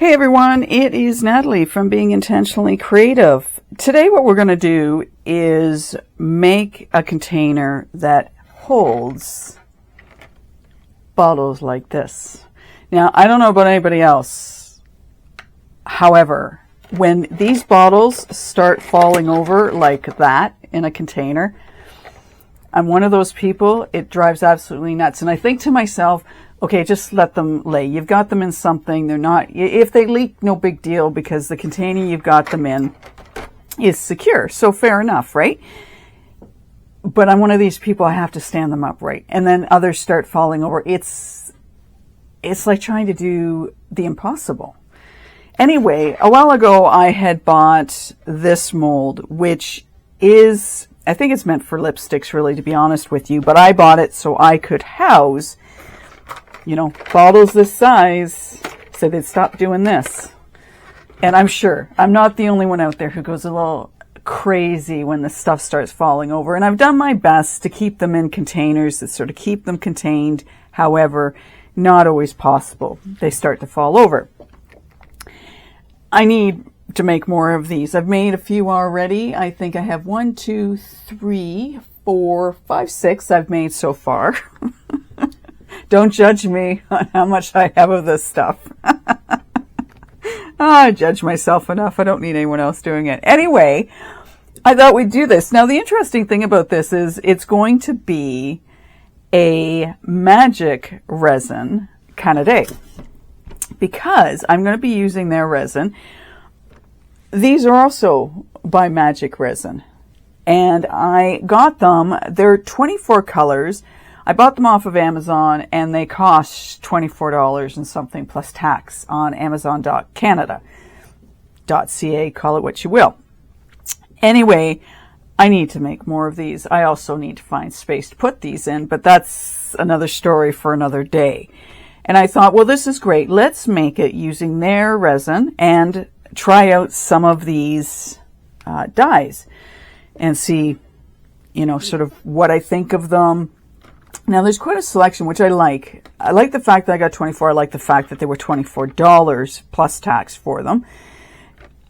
Hey everyone, it is Natalie from Being Intentionally Creative. Today what we're going to do is make a container that holds bottles like this. Now, I don't know about anybody else. However, when these bottles start falling over like that in a container, I'm one of those people, it drives absolutely nuts. And I think to myself, okay, just let them lay. You've got them in something. They're not, if they leak, no big deal because the container you've got them in is secure. So fair enough, right? But I'm one of these people, I have to stand them upright. And then others start falling over. It's like trying to do the impossible. Anyway, a while ago I had bought this mold, which is, I think it's meant for lipsticks really, to be honest with you. But I bought it so I could house, you know, bottles this size, so they'd stop doing this. And I'm sure I'm not the only one out there who goes a little crazy when the stuff starts falling over. And I've done my best to keep them in containers that sort of keep them contained. However, not always possible. They start to fall over. I need to make more of these. I've made a few already. I think I have 1, 2, 3, 4, 5, 6 I've made so far. Don't judge me on how much I have of this stuff. I judge myself enough. I don't need anyone else doing it. Anyway, I thought we'd do this. Now, the interesting thing about this is it's going to be a magic resin kind of day because I'm going to be using their resin. These are also by Magic Resin, and I got them. They're 24 colors. I bought them off of Amazon and they cost $24 and something plus tax on Amazon.Canada.ca, call it what you will. Anyway, I need to make more of these. I also need to find space to put these in, but that's another story for another day. And I thought, well, this is great. Let's make it using their resin and try out some of these dyes and see, you know, sort of what I think of them. Now, there's quite a selection, which I like. I like the fact that I got 24. I like the fact that they were $24 plus tax for them.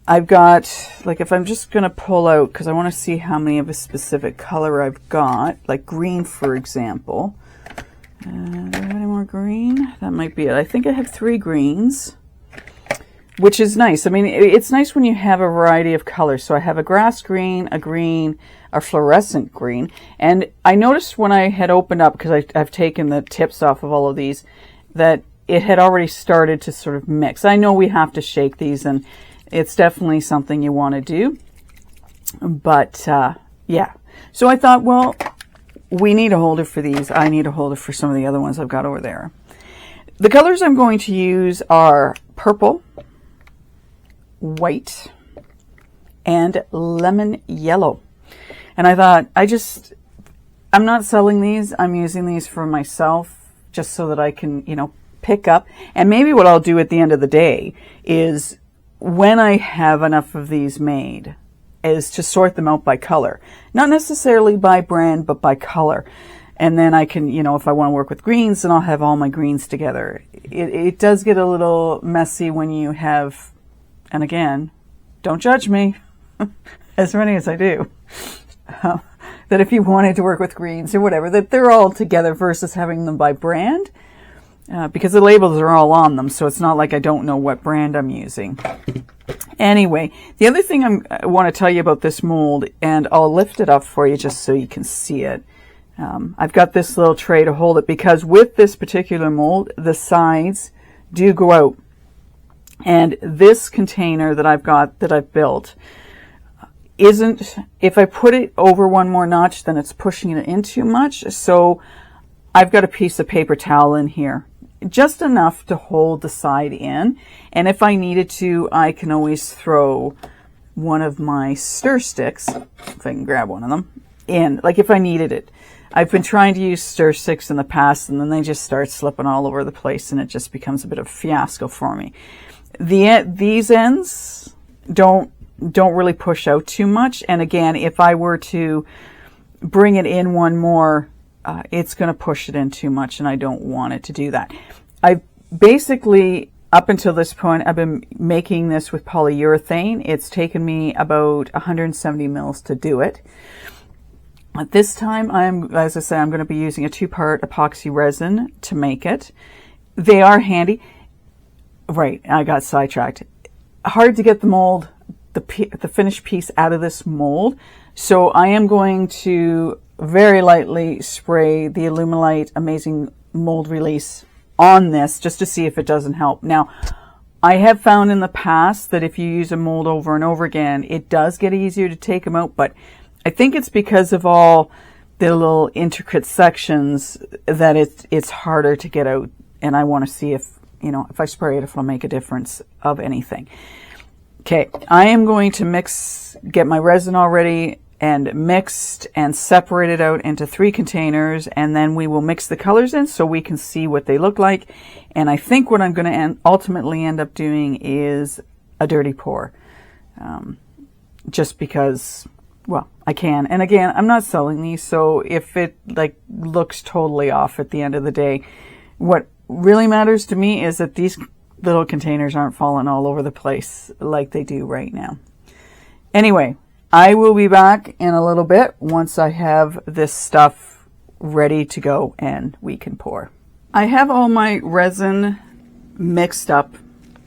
I've got, like, if I'm just going to pull out, because I want to see how many of a specific color I've got, like green, for example. Do I have any more green? That might be it. I think I have 3 greens, which is nice. I mean, it's nice when you have a variety of colors. So I have a grass green, a fluorescent green. And I noticed when I had opened up, because I've taken the tips off of all of these, that it had already started to sort of mix. I know we have to shake these, and it's definitely something you want to do. But, yeah. So I thought, well, we need a holder for these. I need a holder for some of the other ones I've got over there. The colors I'm going to use are purple, white, and lemon yellow. And I thought, I'm not selling these. I'm using these for myself just so that I can, you know, pick up. And maybe what I'll do at the end of the day is when I have enough of these made is to sort them out by color. Not necessarily by brand, but by color. And then I can, you know, if I want to work with greens, then I'll have all my greens together. It does get a little messy when you have, and again, don't judge me, as many as I do, that if you wanted to work with greens or whatever, that they're all together versus having them by brand, because the labels are all on them, so it's not like I don't know what brand I'm using. Anyway, the other thing I want to tell you about this mold, and I'll lift it up for you just so you can see it. I've got this little tray to hold it because with this particular mold, the sides do go out. And this container that I've got, that I've built, isn't, if I put it over one more notch, then it's pushing it in too much. So I've got a piece of paper towel in here, just enough to hold the side in. And if I needed to, I can always throw one of my stir sticks, if I can grab one of them, in, like if I needed it. I've been trying to use stir sticks in the past, and then they just start slipping all over the place, and it just becomes a bit of a fiasco for me. These ends don't really push out too much. And again, if I were to bring it in one more, it's going to push it in too much, and I don't want it to do that. I up until this point, I've been making this with polyurethane. It's taken me about 170 mils to do it. At this time, as I say, I'm going to be using a 2-part epoxy resin to make it. They are handy. Right, I got sidetracked. Hard to get the mold, the finished piece out of this mold. So I am going to very lightly spray the Alumilite Amazing Mold Release on this just to see if it doesn't help. Now, I have found in the past that if you use a mold over and over again, it does get easier to take them out, but I think it's because of all the little intricate sections that it's harder to get out. And I want to see if, you know, if I spray it, if it'll make a difference of anything. Okay, I am going to get my resin all ready and mixed and separate it out into 3 containers, and then we will mix the colors in so we can see what they look like. And I think what I'm going to ultimately end up doing is a dirty pour, just because, well, I can. And again, I'm not selling these, so if it like looks totally off at the end of the day, what really matters to me is that these little containers aren't falling all over the place like they do right now. Anyway, I will be back in a little bit once I have this stuff ready to go and we can pour. I have all my resin mixed up,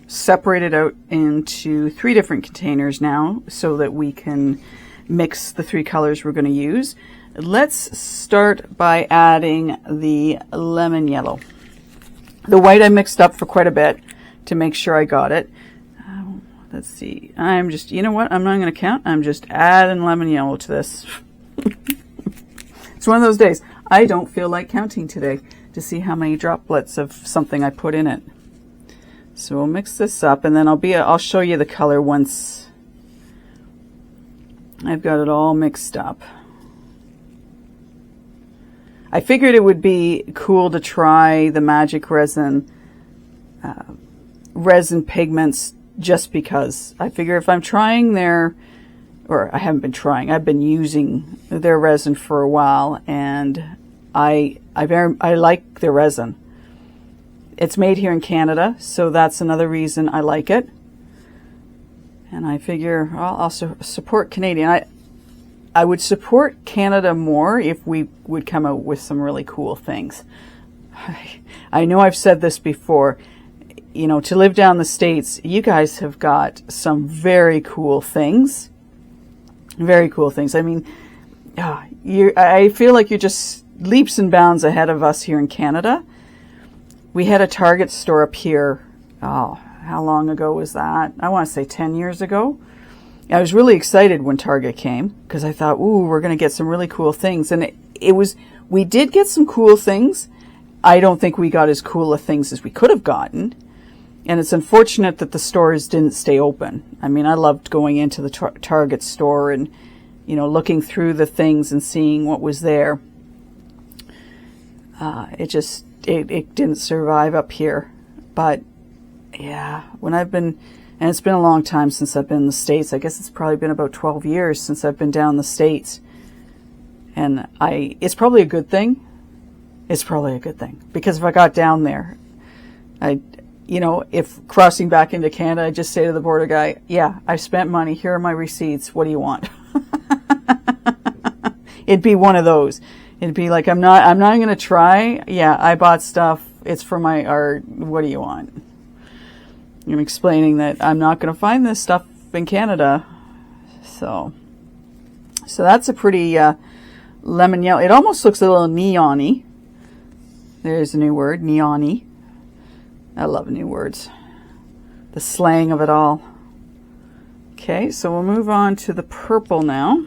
separated out into 3 different containers now so that we can mix the 3 colors we're going to use. Let's start by adding the lemon yellow. The white I mixed up for quite a bit to make sure I got it. Let's see. I'm just, you know what? I'm not going to count. I'm just adding lemon yellow to this. It's one of those days. I don't feel like counting today to see how many droplets of something I put in it. So we'll mix this up, and then I'll show you the color once I've got it all mixed up. I figured it would be cool to try the Magic Resin resin pigments just because. I figure if I'm trying I haven't been trying, I've been using their resin for a while, and I like their resin. It's made here in Canada, so that's another reason I like it. And I figure I'll also support Canadian. I would support Canada more if we would come out with some really cool things. I know I've said this before, you know, to live down the States, you guys have got some very cool things. Very cool things. I mean, I feel like you're just leaps and bounds ahead of us here in Canada. We had a Target store up here. Oh, how long ago was that? I want to say 10 years ago. I was really excited when Target came because I thought, ooh, we're going to get some really cool things. And we did get some cool things. I don't think we got as cool of things as we could have gotten. And it's unfortunate that the stores didn't stay open. I mean, I loved going into the Target store and, you know, looking through the things and seeing what was there. It didn't survive up here. But yeah, and it's been a long time since I've been in the States. I guess it's probably been about 12 years since I've been down in the States. And it's probably a good thing. It's probably a good thing. Because if I got down there, if crossing back into Canada, I'd just say to the border guy, yeah, I spent money. Here are my receipts. What do you want? It'd be one of those. It'd be like, I'm not going to try. Yeah, I bought stuff. It's for my art. What do you want? I'm explaining that I'm not going to find this stuff in Canada. So that's a pretty lemon yellow. It almost looks a little neon-y. There's a new word, neon-y. I love new words. The slang of it all. Okay, so we'll move on to the purple now.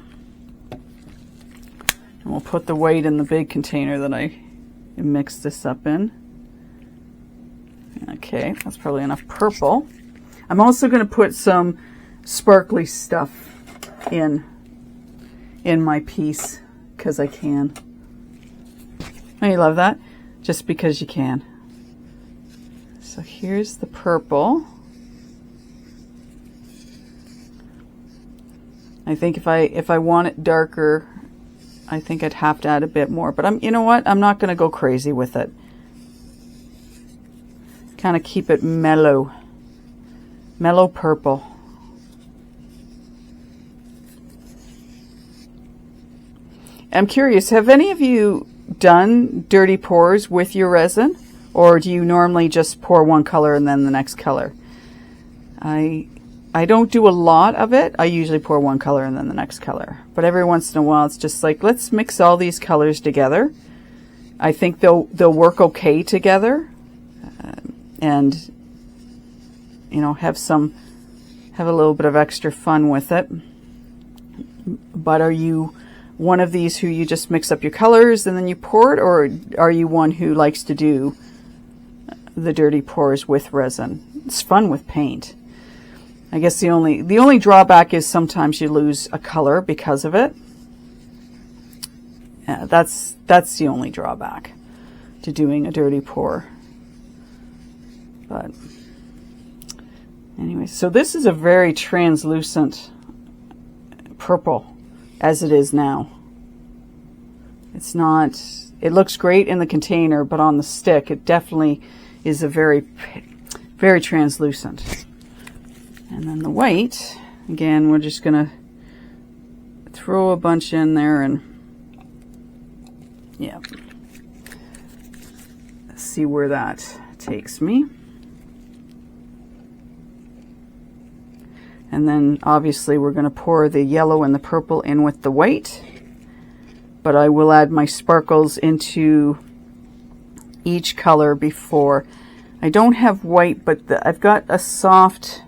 And we'll put the white in the big container that I mixed this up in. Okay, that's probably enough purple. I'm also going to put some sparkly stuff in my piece because I can. Oh, you love that? Just because you can. So here's the purple. I think if I want it darker, I think I'd have to add a bit more. But you know what? I'm not going to go crazy with it. kind of keep it mellow purple. I'm curious, have any of you done dirty pours with your resin, or do you normally just pour one color and then the next color? I don't do a lot of it. I usually pour one color and then the next color, but every once in a while it's just like, let's mix all these colors together. I think they'll work okay together, and you know, have a little bit of extra fun with it. But are you one of these who you just mix up your colors and then you pour it, or are you one who likes to do the dirty pours with resin? It's fun with paint. I guess the only drawback is sometimes you lose a color because of it. Yeah, that's the only drawback to doing a dirty pour. But anyway, so this is a very translucent purple as it is now. It's not, it looks great in the container, but on the stick it definitely is a very translucent. And then the white, again, we're just gonna throw a bunch in there and yeah, see where that takes me. And then obviously we're going to pour the yellow and the purple in with the white, but I will add my sparkles into each color before. I don't have white, but I've got a soft,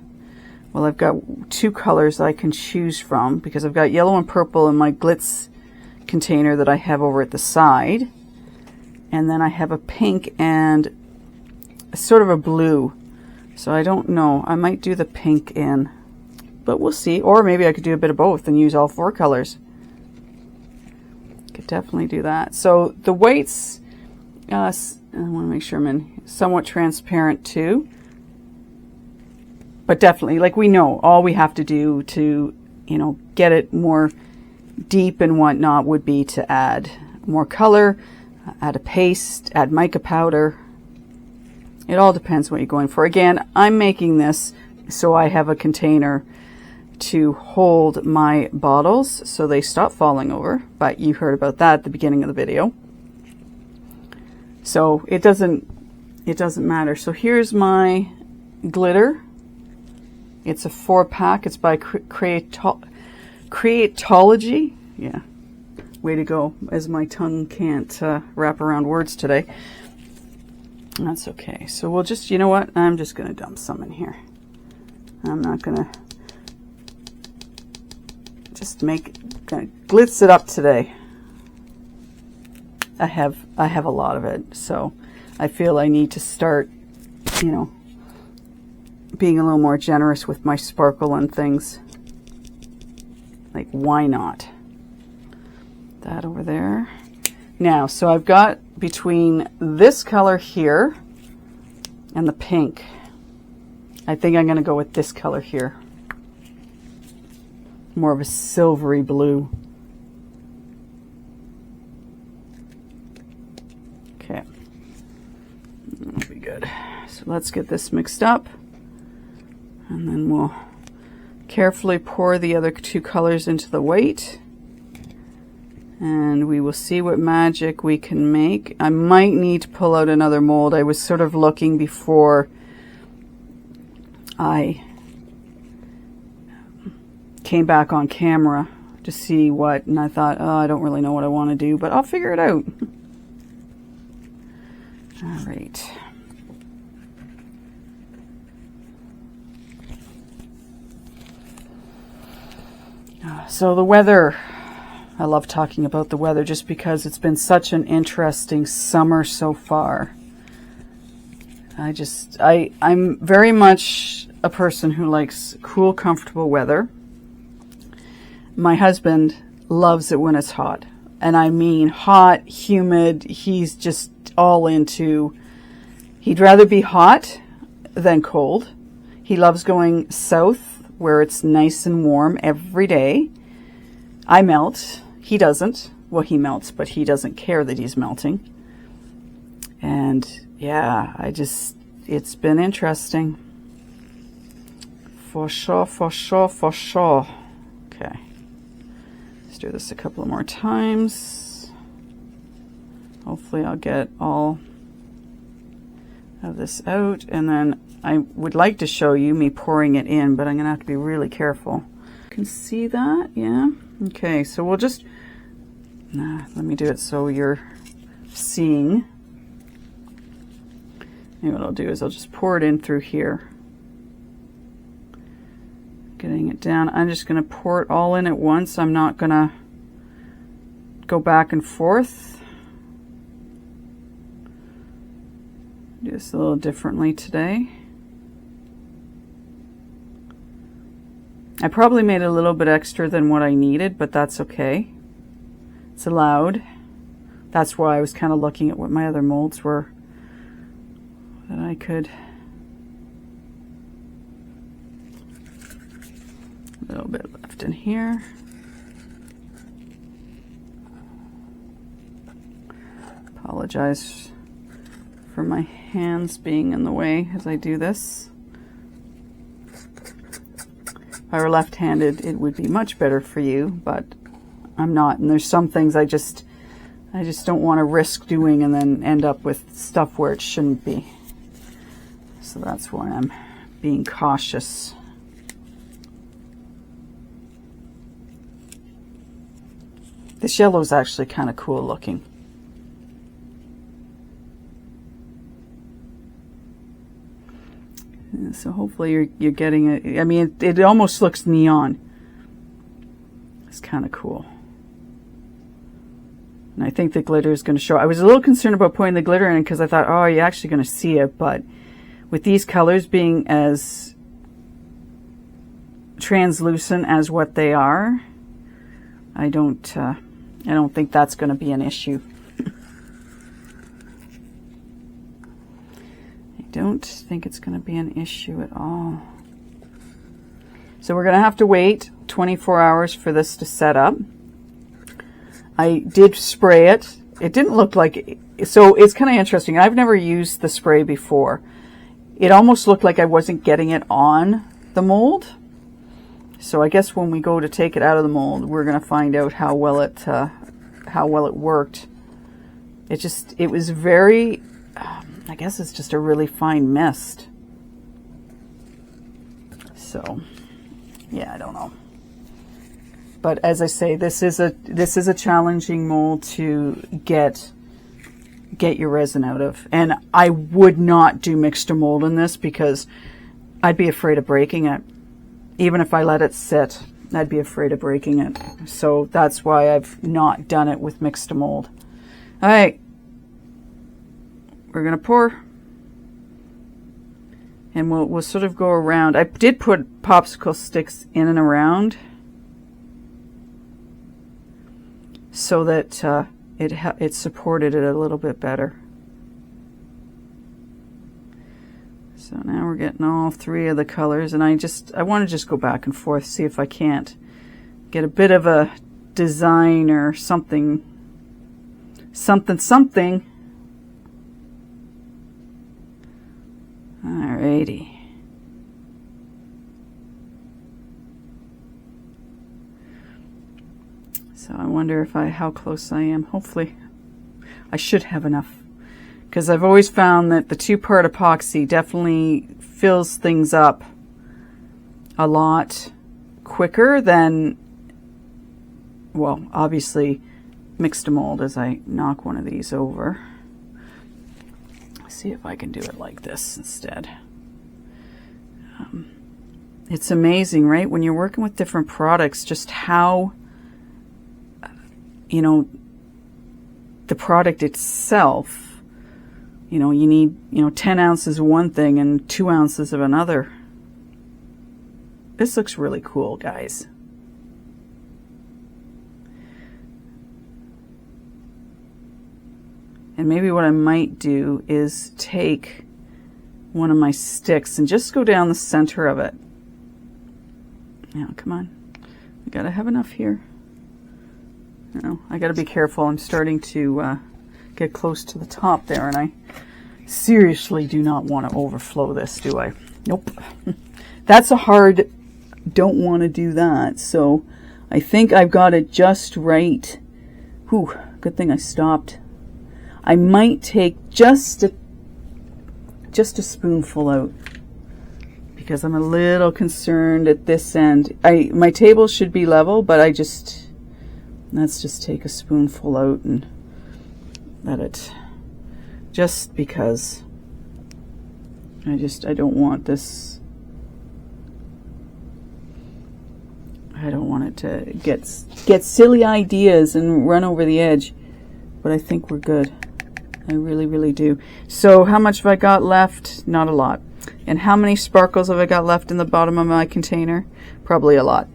well, I've got two colors I can choose from, because I've got yellow and purple in my glitz container that I have over at the side, and then I have a pink and sort of a blue. So I don't know, I might do the pink in, but we'll see. Or maybe I could do a bit of both and use all four colors. Could definitely do that. So the whites, I want to make sure I'm in somewhat transparent too. But definitely, like, we know all we have to do to, you know, get it more deep and whatnot would be to add more color, add a paste, add mica powder. It all depends what you're going for. Again, I'm making this so I have a container to hold my bottles so they stop falling over, but you heard about that at the beginning of the video. So it doesn't matter. So here's my glitter. It's a 4-pack. It's by Creatology. Yeah, way to go, as my tongue can't wrap around words today. That's okay. So we'll just, you know what? I'm just going to dump some in here. I'm not going to just gonna glitz it up today. I have a lot of it, so I feel I need to start, you know, being a little more generous with my sparkle and things. Like, why not? That over there. Now, so I've got between this color here and the pink. I think I'm going to go with this color here. More of a silvery blue. Okay. That'll be good. So let's get this mixed up. And then we'll carefully pour the other two colors into the white. And we will see what magic we can make. I might need to pull out another mold. I was sort of looking before I came back on camera to see what, and I thought, oh, I don't really know what I want to do, but I'll figure it out. All right. So the weather, I love talking about the weather just because it's been such an interesting summer so far. I'm very much a person who likes cool, comfortable weather. My husband loves it when it's hot. And I mean hot, humid. He's just all into, he'd rather be hot than cold. He loves going south where it's nice and warm every day. I melt. He doesn't. Well, he melts, but he doesn't care that he's melting. And yeah, it's been interesting. For sure, for sure, for sure. Okay. Let's do this a couple of more times. Hopefully I'll get all of this out, and then I would like to show you me pouring it in, but I'm gonna have to be really careful. You can see that, yeah? Okay, so we'll just, let me do it so you're seeing. And what I'll do is I'll just pour it in through here. Getting it down. I'm just gonna pour it all in at once. I'm not gonna go back and forth. Do this a little differently today. I probably made a little bit extra than what I needed, but that's okay. It's allowed. That's why I was kind of looking at what my other molds were that I could. A little bit left in here. Apologize for my hands being in the way as I do this. If I were left-handed, it would be much better for you, but I'm not. And there's some things I just don't want to risk doing and then end up with stuff where it shouldn't be. So that's why I'm being cautious. This yellow is actually kind of cool looking. So hopefully you're getting it. I mean, it almost looks neon. It's kind of cool. And I think the glitter is going to show. I was a little concerned about putting the glitter in because I thought, oh, you're actually going to see it. But with these colors being as translucent as what they are, I don't think that's going to be an issue. Don't think it's going to be an issue at all. So we're going to have to wait 24 hours for this to set up. I did spray it. It didn't look like, so it's kind of interesting. I've never used the spray before. It almost looked like I wasn't getting it on the mold. So I guess when we go to take it out of the mold, we're going to find out how well it worked. It was very, I guess it's just a really fine mist. So, yeah, I don't know. But as I say, this is a challenging mold to get your resin out of. And I would not do mixed to mold in this because I'd be afraid of breaking it. Even if I let it sit, I'd be afraid of breaking it. So that's why I've not done it with mixed to mold. All right. We're going to pour, and we'll sort of go around. I did put popsicle sticks in and around so that it supported it a little bit better. So now we're getting all three of the colors, and I want to just go back and forth, see if I can't get a bit of a design or something. Alrighty. So I wonder how close I am. Hopefully I should have enough, because I've always found that the 2-part epoxy definitely fills things up a lot quicker than, well, obviously mixed to mold as I knock one of these over. See if I can do it like this instead. It's amazing, right? When you're working with different products, just how, the product itself, you need, 10 ounces of one thing and 2 ounces of another. This looks really cool, guys. And maybe what I might do is take one of my sticks and just go down the center of it. Now, come on. I gotta have enough here. I gotta be careful. I'm starting to get close to the top there, and I seriously do not want to overflow this, do I? Nope. That's a hard, don't want to do that. So I think I've got it just right. Whew, good thing I stopped. I might take just a spoonful out because I'm a little concerned at this end. My table should be level, but let's just take a spoonful out and let it, just because I don't want this, I don't want it to get silly ideas and run over the edge, but I think we're good. I really, really do. So how much have I got left? Not a lot. And how many sparkles have I got left in the bottom of my container? Probably a lot.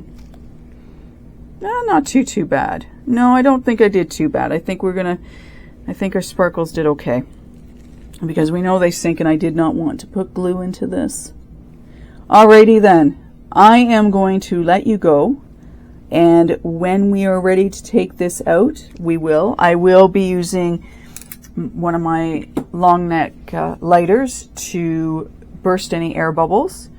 Not too bad. No, I don't think I did too bad. I think our sparkles did okay. Because we know they sink, and I did not want to put glue into this. Alrighty then. I am going to let you go. And when we are ready to take this out, I will be using one of my long neck lighters to burst any air bubbles.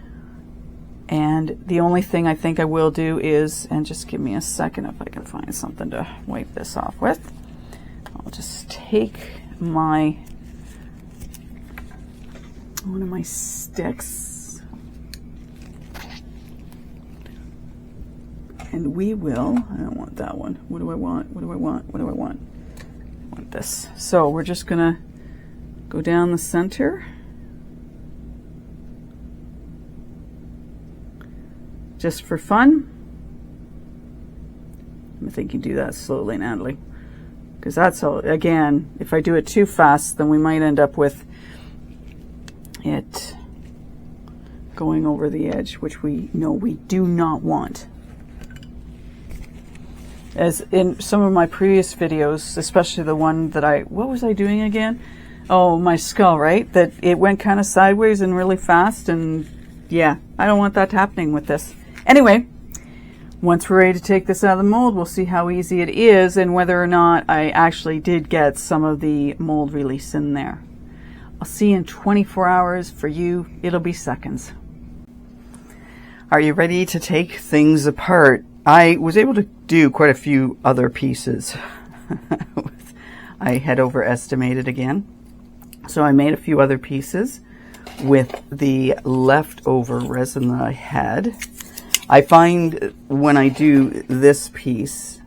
And the only thing I think I will do is, and just give me a second if I can find something to wipe this off with. I'll just take one of my sticks, and we will, I don't want that one. What do I want? What do I want? What do I want? I want this. So we're just gonna go down the center. Just for fun. I think you do that slowly, Natalie. Because that's all, again, if I do it too fast, then we might end up with it going over the edge, which we know we do not want. As in some of my previous videos, especially the one that what was I doing again? Oh, my skull, right? That it went kind of sideways and really fast, and yeah, I don't want that happening with this. Anyway, once we're ready to take this out of the mold, we'll see how easy it is and whether or not I actually did get some of the mold release in there. I'll see you in 24 hours. For you, it'll be seconds. Are you ready to take things apart? I was able to do quite a few other pieces. I had overestimated again. So I made a few other pieces with the leftover resin that I had. I find when I do this piece,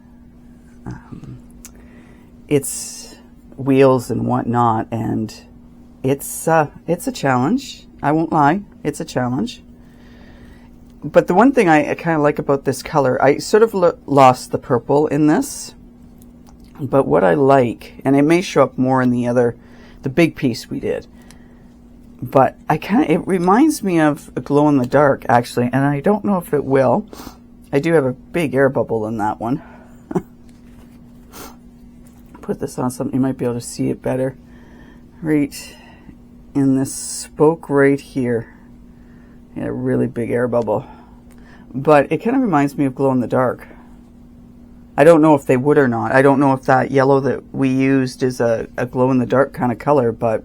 it's wheels and whatnot, and it's a challenge. I won't lie, it's a challenge. But the one thing I kind of like about this color, I sort of lost the purple in this, but what I like, and it may show up more in the big piece we did, but it reminds me of a glow in the dark, actually, and I don't know if it will. I do have a big air bubble in that one. Put this on something, you might be able to see it better. Right in this spoke right here. Yeah, a really big air bubble. But it kind of reminds me of glow in the dark. I don't know if they would or not. I don't know if that yellow that we used is a glow in the dark kind of color, but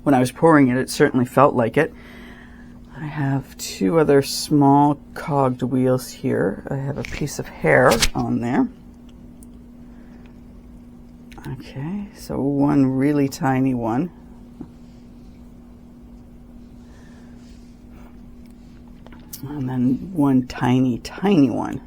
when I was pouring it, it certainly felt like it. I have two other small cogged wheels here. I have a piece of hair on there. Okay, so one really tiny one. And then one tiny, tiny one.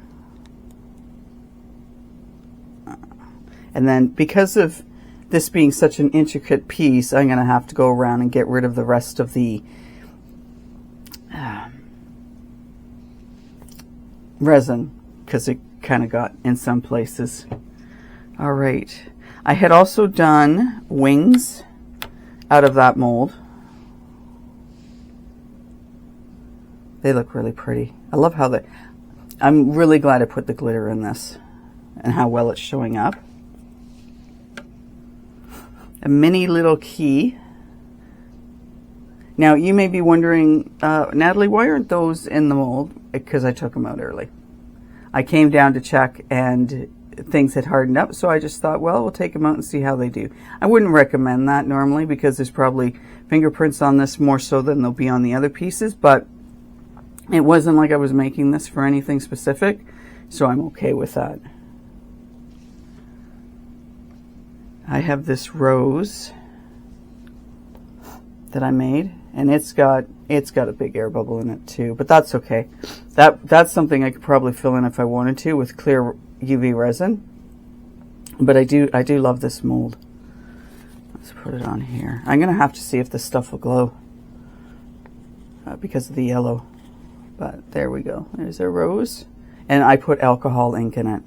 And then because of this being such an intricate piece, I'm going to have to go around and get rid of the rest of the resin, because it kind of got in some places. All right. I had also done wings out of that mold. They look really pretty. I love how I'm really glad I put the glitter in this and how well it's showing up. A mini little key. Now you may be wondering, Natalie, why aren't those in the mold? Because I took them out early. I came down to check, and things had hardened up. So I just thought, well, we'll take them out and see how they do. I wouldn't recommend that normally because there's probably fingerprints on this more so than there'll be on the other pieces, but it wasn't like I was making this for anything specific, so I'm okay with that. I have this rose that I made, and it's got a big air bubble in it too, but that's okay. That's something I could probably fill in if I wanted to with clear UV resin. But I do love this mold. Let's put it on here. I'm gonna have to see if this stuff will glow because of the yellow. But there we go. There's a rose, and I put alcohol ink in it.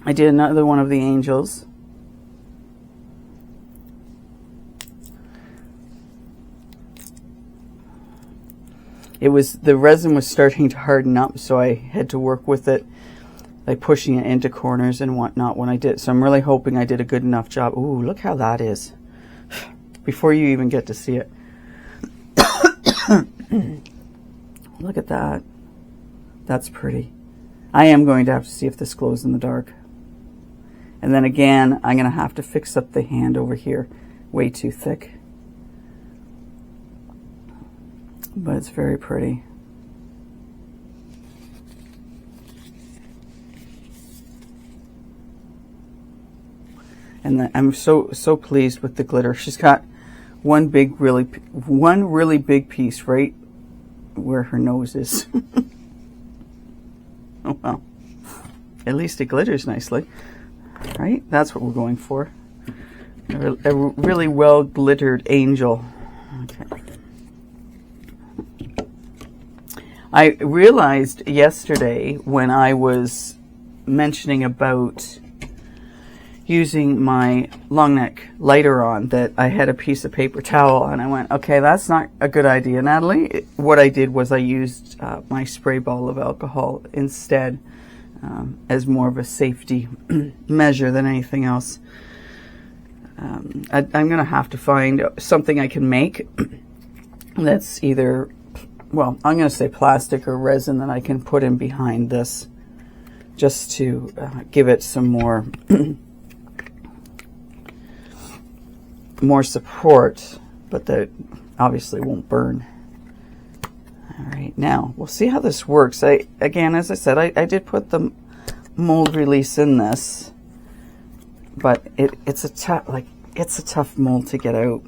I did another one of the angels. The resin was starting to harden up, so I had to work with it, like pushing it into corners and whatnot when I did. So I'm really hoping I did a good enough job. Ooh, look how that is. Before you even get to see it. Look at that. That's pretty. I am going to have to see if this glows in the dark. And then again, I'm going to have to fix up the hand over here. Way too thick. But it's very pretty. And I'm so pleased with the glitter. She's got one really big piece right where her nose is. Oh well. At least it glitters nicely. Right? That's what we're going for. A really well glittered angel. Okay. I realized yesterday when I was mentioning about using my long neck lighter on that I had a piece of paper towel, and I went, okay, that's not a good idea, Natalie. What I did was I used my spray ball of alcohol instead as more of a safety measure than anything else. I'm going to have to find something I can make that's either, well, I'm going to say plastic or resin that I can put in behind this just to give it some more more support, but that obviously won't burn. All right, now we'll see how this works. Again, as I said, I did put the mold release in this, but it's a tough mold to get out,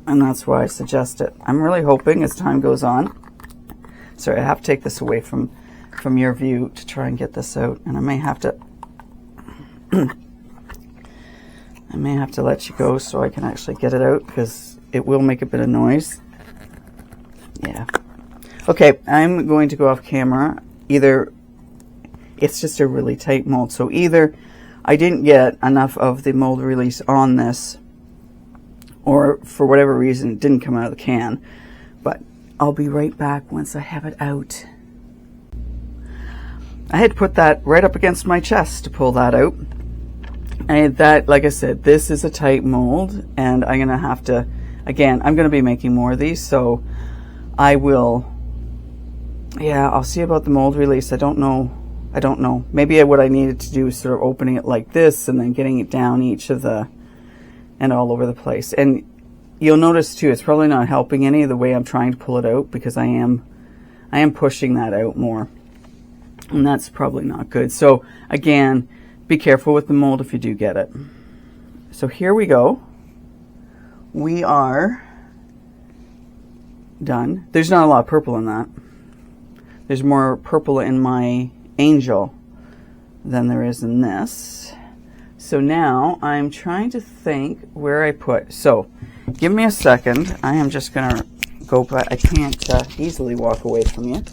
and that's why I suggest it. I'm really hoping as time goes on. Sorry, I have to take this away from your view to try and get this out, and I may have to let you go so I can actually get it out, because it will make a bit of noise. Yeah. Okay, I'm going to go off camera. Either it's just a really tight mold, so either I didn't get enough of the mold release on this, or for whatever reason it didn't come out of the can. But I'll be right back once I have it out. I had put that right up against my chest to pull that out. And that, like I said, this is a tight mold, and I'm going to have to, again, I'm going to be making more of these, so I will, yeah, I'll see about the mold release. I don't know. Maybe what I needed to do is sort of opening it like this and then getting it down each of the, and all over the place. And you'll notice too, it's probably not helping any of the way I'm trying to pull it out, because I am pushing that out more, and that's probably not good. So again, be careful with the mold if you do get it. So here we go. We are done. There's not a lot of purple in that. There's more purple in my angel than there is in this. So now I'm trying to think where I put. So give me a second. I am just going to go back. I can't easily walk away from you.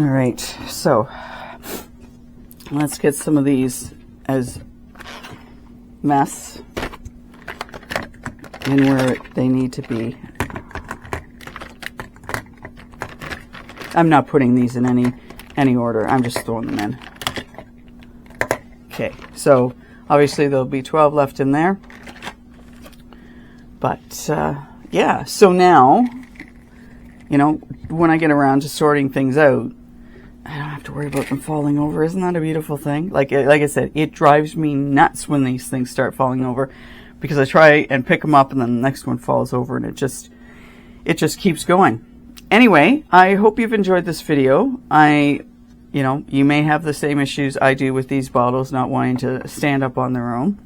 All right, so let's get some of these as mess in where they need to be. I'm not putting these in any order. I'm just throwing them in. Okay, so obviously there'll be 12 left in there. But yeah, so now, you know, when I get around to sorting things out, I don't have to worry about them falling over. Isn't that a beautiful thing? Like I said, it drives me nuts when these things start falling over, because I try and pick them up and then the next one falls over, and it just keeps going. Anyway, I hope you've enjoyed this video. You know, you may have the same issues I do with these bottles not wanting to stand up on their own,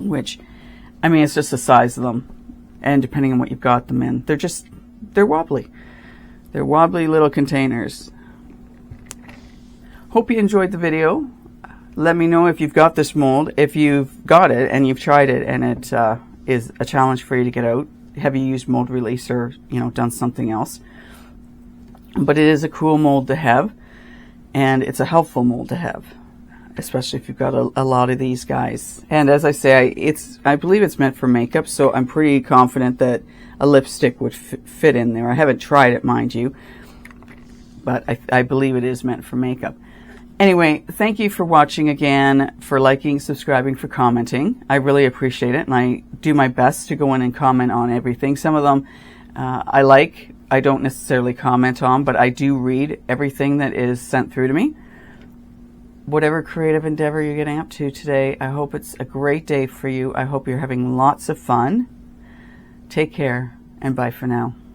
which, I mean, it's just the size of them, and depending on what you've got them in, they're wobbly. They're wobbly little containers. Hope you enjoyed the video. Let me know if you've got this mold, if you've got it and you've tried it and it is a challenge for you to get out. Have you used mold release or, you know, done something else? But it is a cool mold to have, and it's a helpful mold to have, especially if you've got a lot of these guys. And as I say, I believe it's meant for makeup, so I'm pretty confident that a lipstick would fit in there. I haven't tried it, mind you, but I believe it is meant for makeup. Anyway, thank you for watching again, for liking, subscribing, for commenting. I really appreciate it, and I do my best to go in and comment on everything. Some of them I don't necessarily comment on, but I do read everything that is sent through to me. Whatever creative endeavor you're getting up to today, I hope it's a great day for you. I hope you're having lots of fun. Take care, and bye for now.